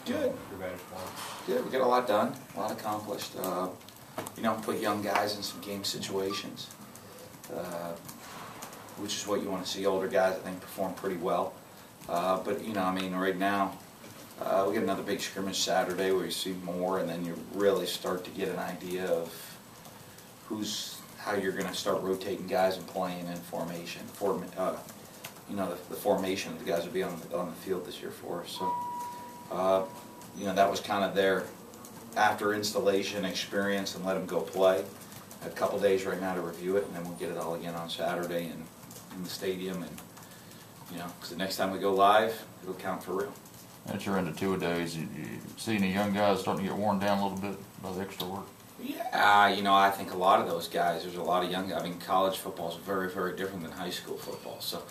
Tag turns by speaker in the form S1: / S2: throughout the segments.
S1: Good. Good. We got a lot done, a lot accomplished. Put young guys in some game situations, which is what you want to see. Older guys, I think, perform pretty well. But right now, we get another big scrimmage Saturday where you see more, and then you really start to get an idea of how you're going to start rotating guys and playing in formation. The formation of the guys will be on the field this year for us. So, that was kind of their after installation experience, and let them go play. A couple days right now to review it, and then we'll get it all again on Saturday in the stadium. And because the next time we go live, it'll count for real.
S2: As you're into two-a-days, you see any young guys starting to get worn down a little bit by the extra work?
S1: Yeah, I think a lot of those guys, there's a lot of young guys. College football is very, very different than high school football. So,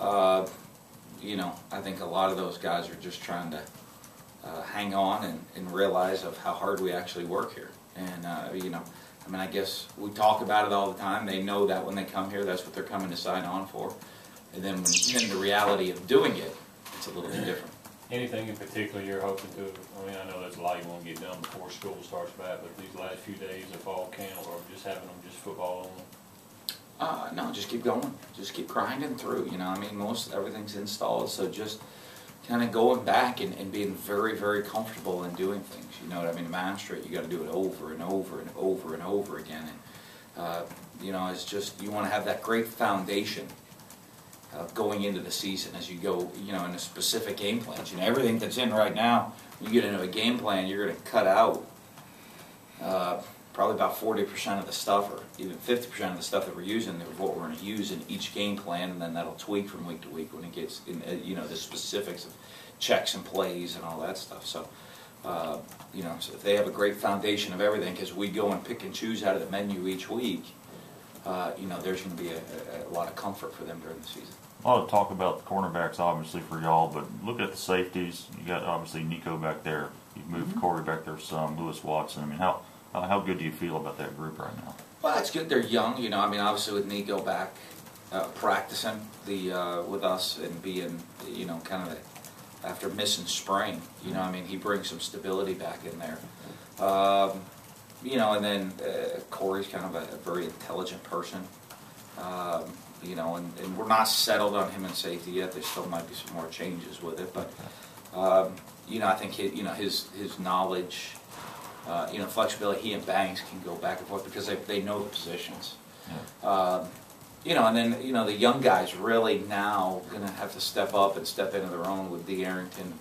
S1: I think a lot of those guys are just trying to hang on and realize of how hard we actually work here. And, I guess we talk about it all the time. They know that when they come here, that's what they're coming to sign on for. And then when the reality of doing it, it's a little bit different.
S3: Anything in particular you're hoping to, I know there's a lot you want to get done before school starts back, but these last few days of fall camp, or just having them just football only?
S1: No, just keep going. Just keep grinding through, most everything's installed, so just kind of going back and being very, very comfortable in doing things. You know what I mean? Master it, you got to do it over and over and over and over again. And, it's just, you want to have that great foundation going into the season as you go, in a specific game plans. Everything that's in right now, when you get into a game plan, you're going to cut out probably about 40% of the stuff, or even 50% of the stuff that we're using, of what we're going to use in each game plan, and then that'll tweak from week to week when it gets in, the specifics of checks and plays and all that stuff. So, so if they have a great foundation of everything, because we go and pick and choose out of the menu each week, there's going to be a lot of comfort for them during the season.
S2: A lot of talk about the cornerbacks, obviously, for y'all, but look at the safeties. You got, obviously, Nico back there. You've moved Corey back there some, Lewis Watson. How good do you feel about that group right now?
S1: Well, it's good. They're young. Obviously with Nico back practicing with us and being, kind of after missing spring, he brings some stability back in there. And then Corey's kind of a very intelligent person. And we're not settled on him in safety yet. There still might be some more changes with it, but I think his knowledge, flexibility. He and Banks can go back and forth because they know the positions.
S2: Yeah.
S1: And then the young guys really now going to have to step up and step into their own with D. Arrington,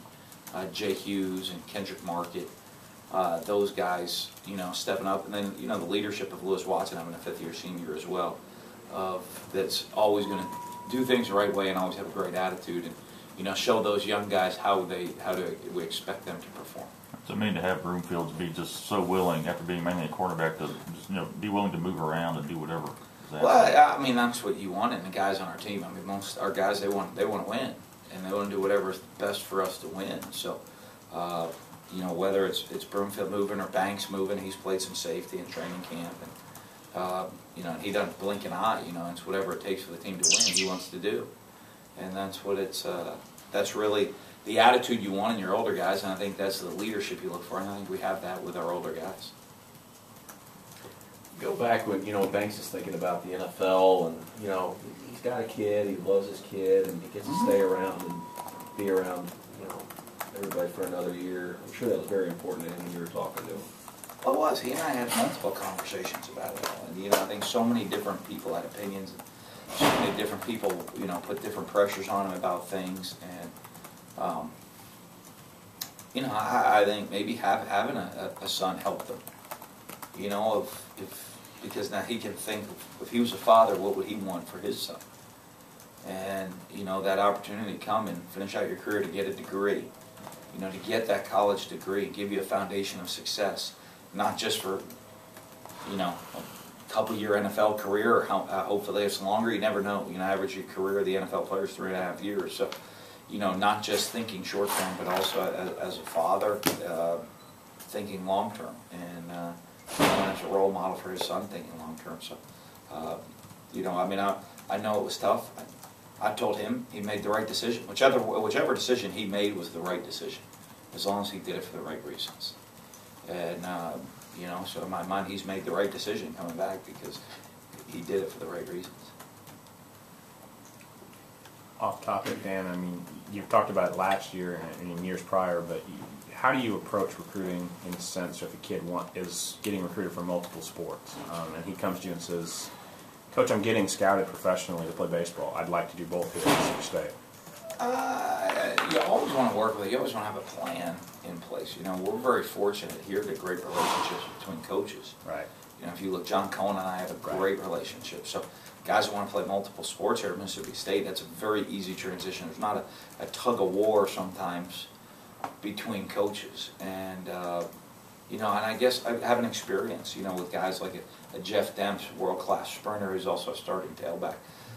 S1: Jay Hughes, and Kendrick Market. Those guys, stepping up, and then the leadership of Lewis Watson, having a fifth-year senior as well. That's always going to do things the right way and always have a great attitude, and show those young guys how do we expect them to perform.
S2: To have Broomfields be just so willing, after being mainly a cornerback, to just, be willing to move around and do whatever.
S1: Well, that's what you want in the guys on our team. Most our guys they want to win, and they want to do whatever's best for us to win. So, whether it's Broomfield moving or Banks moving, he's played some safety in training camp, and he doesn't blink an eye. It's whatever it takes for the team to win. He wants to do, and that's what it's. That's really the attitude you want in your older guys, and I think that's the leadership you look for, and I think we have that with our older guys.
S4: Go back when Banks is thinking about the NFL, and he's got a kid, he loves his kid, and he gets to stay around and be around everybody for another year. I'm sure that was very important to him when you were talking to him.
S1: Well, it was. He and I had multiple conversations about it all. And, I think so many different people had opinions. And so many different people, put different pressures on him about things. And, I think maybe having a son helped him. Because now he can think, if he was a father, what would he want for his son? And, that opportunity to come and finish out your career to get a degree, to get that college degree, give you a foundation of success. Not just for, a couple-year NFL career, or hopefully it's longer. You never know. Average your career of the NFL player is 3.5 years. So, not just thinking short-term, but also as a father, thinking long-term. And, as a role model for his son, thinking long-term. So, I know it was tough. I told him he made the right decision. Whichever decision he made was the right decision. as long as he did it for the right reasons. And, you know, so in my mind, he's made the right decision coming back because he did it for the right reasons.
S5: Off topic, Dan, I mean, you've talked about it last year and in years prior, but how do you approach recruiting in the sense if a kid is getting recruited for multiple sports and he comes to you and says, Coach, I'm getting scouted professionally to play baseball. I'd like to do both here at Mississippi State.
S1: You always want to work with it. You always want to have a plan in place. You know, we're very fortunate here to great relationships between coaches.
S5: Right.
S1: You know, if you look, John Cohen and I have a great relationship. So guys who want to play multiple sports here at Mississippi State, that's a very easy transition. There's not a tug of war sometimes between coaches. And, you know, and I guess I have an experience, you know, with guys like a Jeff Demps, world-class sprinter, who's also a starting tailback,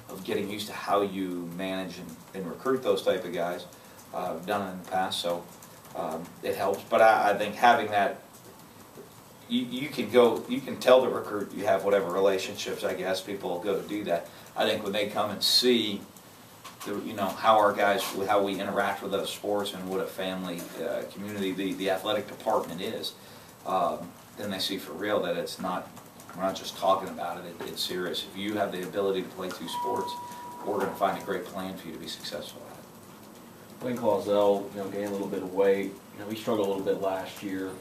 S1: of getting used to how you manage and recruit those type of guys. I've done it in the past, so it helps. But I think having that, you can tell the recruit you have whatever relationships. I guess people will go to do that. I think when they come and see, you know, how our guys, how we interact with other sports and what a family community the athletic department is, then they see for real that it's not. We're not just talking about it, it's serious. If you have the ability to play two sports, we're going to find a great plan for you to be successful at it.
S4: Glenn Clausell, you know, gained a little bit of weight. You know, he struggled a little bit last year.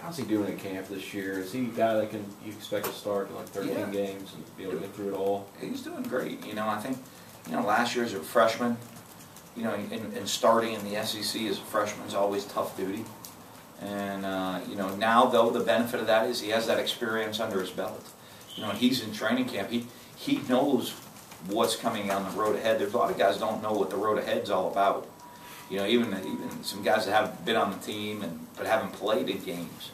S4: How's he doing in camp this year? Is he a guy that you expect to start in like 13 games and be able to get through it all?
S1: He's doing great. You know, I think, you know, last year as a freshman, you know, and starting in the SEC as a freshman is always tough duty. And, you know, now, though, the benefit of that is he has that experience under his belt. You know, he's in training camp. He knows what's coming down the road ahead. There's a lot of guys don't know what the road ahead's all about. You know, even some guys that haven't been on the team but haven't played in games,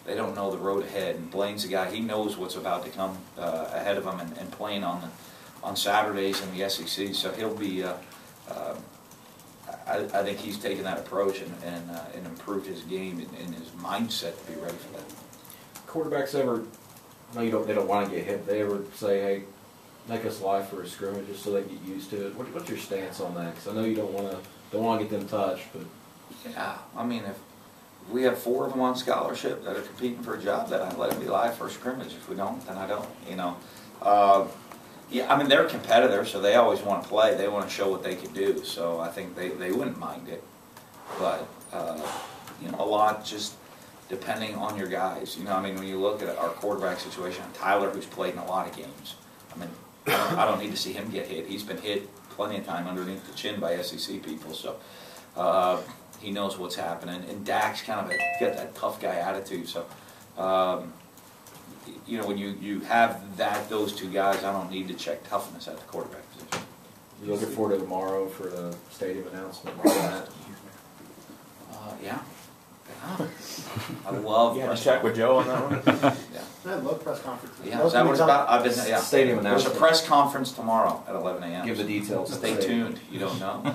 S1: they don't know the road ahead. And Blaine's a guy, he knows what's about to come ahead of him and playing on Saturdays in the SEC. So he'll be I think he's taken that approach and improved his game and his mindset to be ready for that.
S4: Quarterbacks ever, they don't want to get hit. They ever say, hey, make us live for a scrimmage just so they get used to it? What's your stance on that? Because I know you don't want to get them touched, but
S1: yeah, I mean, if we have 4 of them on scholarship that are competing for a job, then I let them be live for a scrimmage. If we don't, then I don't. You know. Yeah, I mean, they're competitors, so they always want to play. They want to show what they can do, so I think they wouldn't mind it. But, you know, a lot just depending on your guys. You know, I mean, when you look at our quarterback situation, Tyler, who's played in a lot of games, I mean, I don't need to see him get hit. He's been hit plenty of time underneath the chin by SEC people, so he knows what's happening. And Dak's kind of got that tough guy attitude, so you know, when you have those two guys, I don't need to check toughness at the quarterback position.
S4: You're looking forward to tomorrow for the stadium announcement.
S1: Yeah. I love.
S5: You had to check with Joe on that one.
S1: Yeah.
S6: I love press conferences.
S1: Yeah. Is that what it's about? I've been. Yeah.
S4: Stadium announcement.
S1: There's a press conference tomorrow at 11 a.m.
S4: Give the details.
S1: Stay tuned. You don't know.